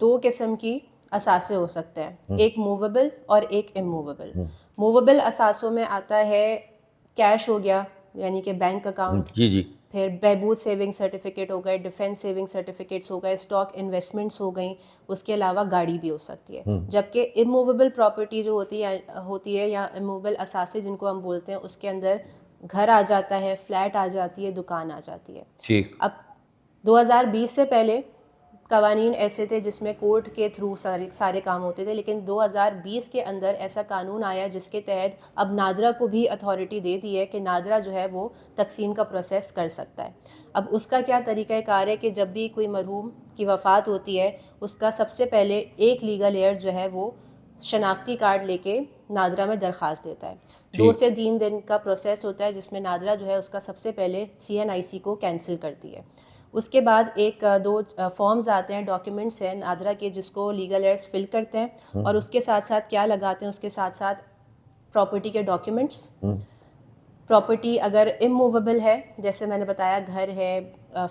دو قسم کی اثاثے ہو سکتے ہیں, ایک موویبل اور ایک اموویبل. موویبل اثاثوں میں آتا ہے کیش ہو گیا, یعنی کہ بینک اکاؤنٹ, جی پھر بہبود سیونگ سرٹیفکیٹ ہو گئے, ڈیفینس سیونگ سرٹیفکیٹس ہو گئے, اسٹاک انویسٹمنٹس ہو گئیں, اس کے علاوہ گاڑی بھی ہو سکتی ہے. جبکہ اموویبل پراپرٹی جو ہوتی ہے یا اموویبل اثاثے جن کو ہم بولتے ہیں, اس کے اندر گھر آ جاتا ہے, فلیٹ آ جاتی ہے, دکان آ جاتی ہے. ٹھیک. اب 2020 سے پہلے قوانین ایسے تھے جس میں کورٹ کے تھرو سارے کام ہوتے تھے, لیکن 2020 کے اندر ایسا قانون آیا جس کے تحت اب نادرا کو بھی اتھارٹی دے دی ہے کہ نادرا جو ہے وہ تقسیم کا پروسیس کر سکتا ہے. اب اس کا کیا طریقہ کار ہے کہ جب بھی کوئی مرحوم کی وفات ہوتی ہے, اس کا سب سے پہلے ایک لیگل ایئر جو ہے وہ شناختی کارڈ لے کے نادرا میں درخواست دیتا ہے. 2 سے 3 دن کا پروسیس ہوتا ہے جس میں نادرا جو ہے اس کا سب سے پہلے CNIC کو کینسل کرتی ہے. اس کے بعد 1-2 فارمز آتے ہیں, ڈاکیومنٹس ہیں نادرا کے, جس کو لیگل ایئرس فل کرتے ہیں, اور اس کے ساتھ ساتھ کیا لگاتے ہیں, اس کے ساتھ ساتھ پراپرٹی کے ڈاکیومنٹس. پراپرٹی اگر اموویبل ہے, جیسے میں نے بتایا گھر ہے,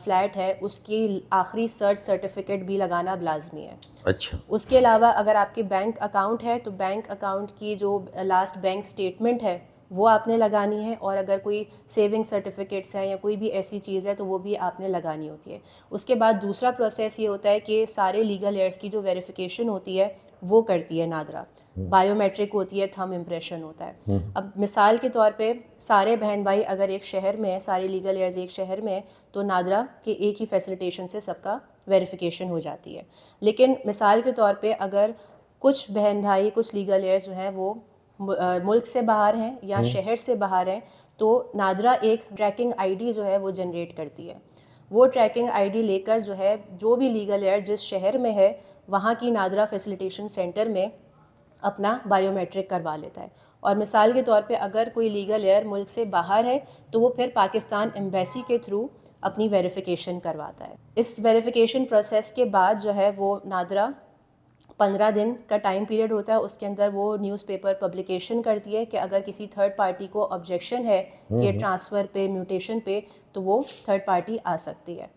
فلیٹ ہے, اس کی آخری سرچ سرٹیفکیٹ بھی لگانا لازمی ہے. اچھا. اس کے علاوہ اگر آپ کی بینک اکاؤنٹ ہے تو بینک اکاؤنٹ کی جو لاسٹ بینک اسٹیٹمنٹ ہے وہ آپ نے لگانی ہے, اور اگر کوئی سیونگ سرٹیفکیٹس ہیں یا کوئی بھی ایسی چیز ہے تو وہ بھی آپ نے لگانی ہوتی ہے. اس کے بعد دوسرا پروسیس یہ ہوتا ہے کہ سارے لیگل ایئرس کی جو ویریفیکیشن ہوتی ہے وہ کرتی ہے نادرا. بایو میٹرک ہوتی ہے, تھم امپریشن ہوتا ہے. اب مثال کے طور پہ سارے بہن بھائی اگر ایک شہر میں ہیں, سارے لیگل ایئرز ایک شہر میں ہیں, تو نادرا کے ایک ہی فیسیلیٹیشن سے سب کا ویریفیکیشن ہو جاتی ہے. لیکن مثال کے طور پہ اگر کچھ بہن بھائی, کچھ لیگل ایئرز جو ہیں وہ ملک سے باہر ہیں یا شہر سے باہر ہیں, تو نادرا ایک ٹریکنگ ID جو ہے وہ جنریٹ کرتی ہے. وہ ٹریکنگ ID لے کر جو ہے جو بھی لیگل ایئر جس شہر میں ہے وہاں کی نادرا فیسیلیٹیشن سینٹر میں اپنا بایو میٹرک کروا لیتا ہے. اور مثال کے طور پہ اگر کوئی لیگل ایئر ملک سے باہر ہے تو وہ پھر پاکستان ایمبیسی کے تھرو اپنی ویریفیکیشن کرواتا ہے. اس ویریفیکیشن پروسیس کے بعد جو ہے وہ نادرا 15 دن کا ٹائم پیریڈ ہوتا ہے, اس کے اندر وہ نیوز پیپر پبلیکیشن کرتی ہے کہ اگر کسی تھرڈ پارٹی کو آبجیکشن ہے کہ ٹرانسفر پہ, میوٹیشن پہ, تو وہ تھرڈ پارٹی آ سکتی ہے.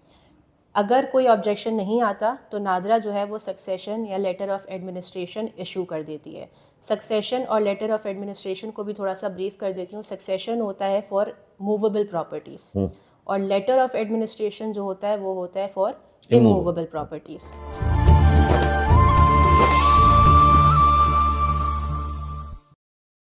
اگر کوئی آبجیکشن نہیں آتا تو نادرا جو ہے وہ سکسیشن یا لیٹر آف ایڈمنسٹریشن ایشو کر دیتی ہے. سکسیشن اور لیٹر آف ایڈمنسٹریشن کو بھی تھوڑا سا بریف کر دیتی ہوں. سکسیشن ہوتا ہے فار موویبل پراپرٹیز, اور لیٹر آف ایڈمنسٹریشن جو ہوتا ہے وہ ہوتا ہے فار اموویبل پراپرٹیز.